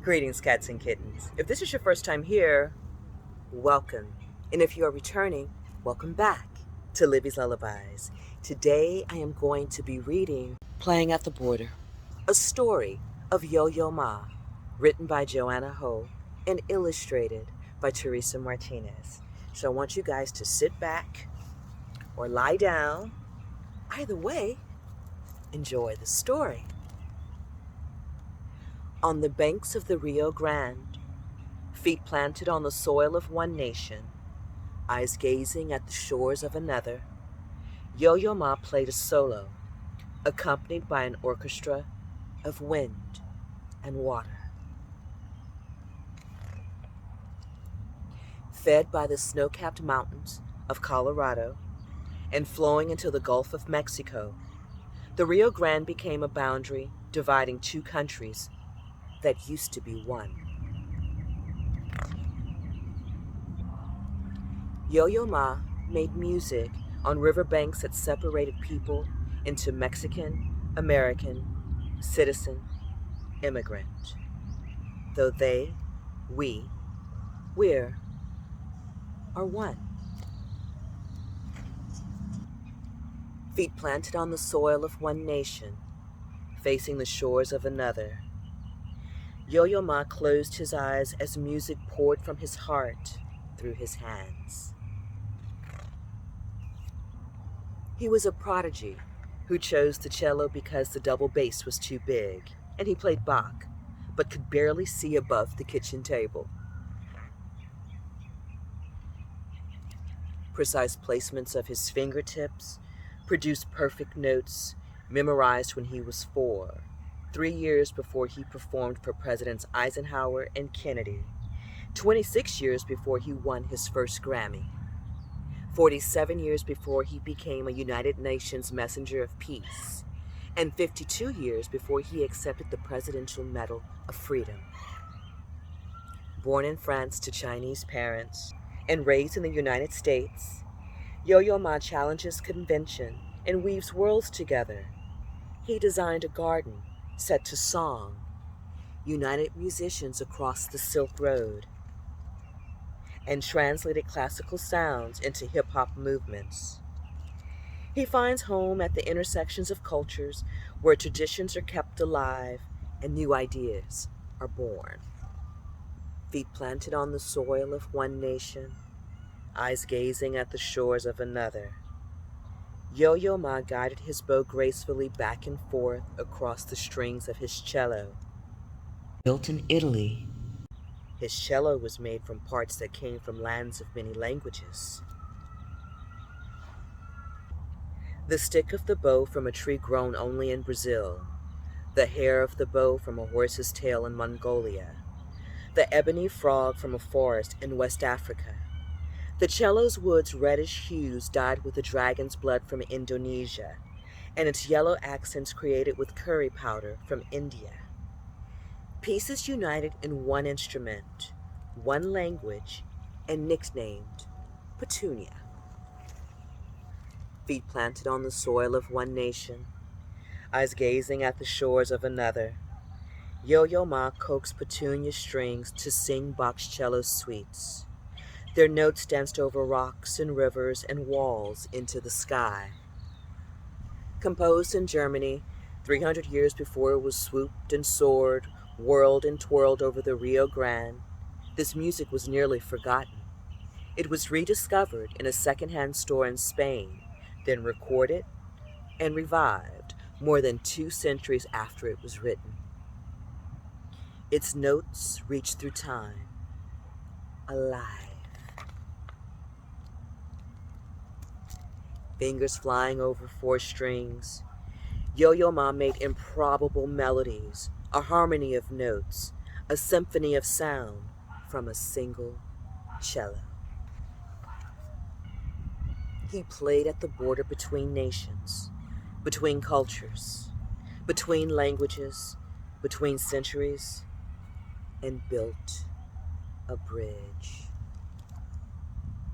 Greetings, cats and kittens. If this is your first time here, welcome. And if you are returning, welcome back to Libby's Lullabies. Today I am going to be reading Playing at the Border, a story of Yo-Yo Ma, written by Joanna and illustrated by Teresa Martinez. So I want you guys to sit back or lie down. Either way, enjoy the story. On the banks of the Rio Grande, feet planted on the soil of one nation, eyes gazing at the shores of another, Yo-Yo Ma played a solo, accompanied by an orchestra of wind and water. Fed by the snow-capped mountains of Colorado and flowing into the Gulf of Mexico, the Rio Grande became a boundary dividing two countries that used to be one. Yo-Yo Ma made music on riverbanks that separated people into Mexican, American, citizen, immigrant. Though they, we're, are one. Feet planted on the soil of one nation, facing the shores of another. Yo-Yo Ma closed his eyes as music poured from his heart through his hands. He was a prodigy who chose the cello because the double bass was too big, and he played Bach, but could barely see above the kitchen table. Precise placements of his fingertips produced perfect notes memorized when he was 4, 3 years before he performed for Presidents Eisenhower and Kennedy, 26 years before he won his first Grammy, 47 years before he became a United Nations Messenger of Peace, and 52 years before he accepted the Presidential Medal of Freedom. Born in France to Chinese parents and raised in the United States, Yo-Yo Ma challenges convention and weaves worlds together. He designed a garden set to song, united musicians across the Silk Road, and translated classical sounds into hip-hop movements. He finds home at the intersections of cultures where traditions are kept alive and new ideas are born. Feet planted on the soil of one nation, eyes gazing at the shores of another. Yo-Yo Ma guided his bow gracefully back and forth across the strings of his cello. Built in Italy, his cello was made from parts that came from lands of many languages. The stick of the bow from a tree grown only in Brazil, the hair of the bow from a horse's tail in Mongolia, the ebony frog from a forest in West Africa, the cello's wood's reddish hues dyed with the dragon's blood from Indonesia, and its yellow accents created with curry powder from India. Pieces united in one instrument, one language, and nicknamed Petunia. Feet planted on the soil of one nation, eyes gazing at the shores of another, Yo-Yo Ma coaxed Petunia strings to sing box cello suites. Their notes danced over rocks and rivers and walls into the sky. Composed in Germany, 300 years before it was swooped and soared, whirled and twirled over the Rio Grande, this music was nearly forgotten. It was rediscovered in a second-hand store in Spain, then recorded and revived more than 2 centuries after it was written. Its notes reached through time, alive. Fingers flying over 4 strings, Yo-Yo Ma made improbable melodies, a harmony of notes, a symphony of sound from a single cello. He played at the border between nations, between cultures, between languages, between centuries, and built a bridge.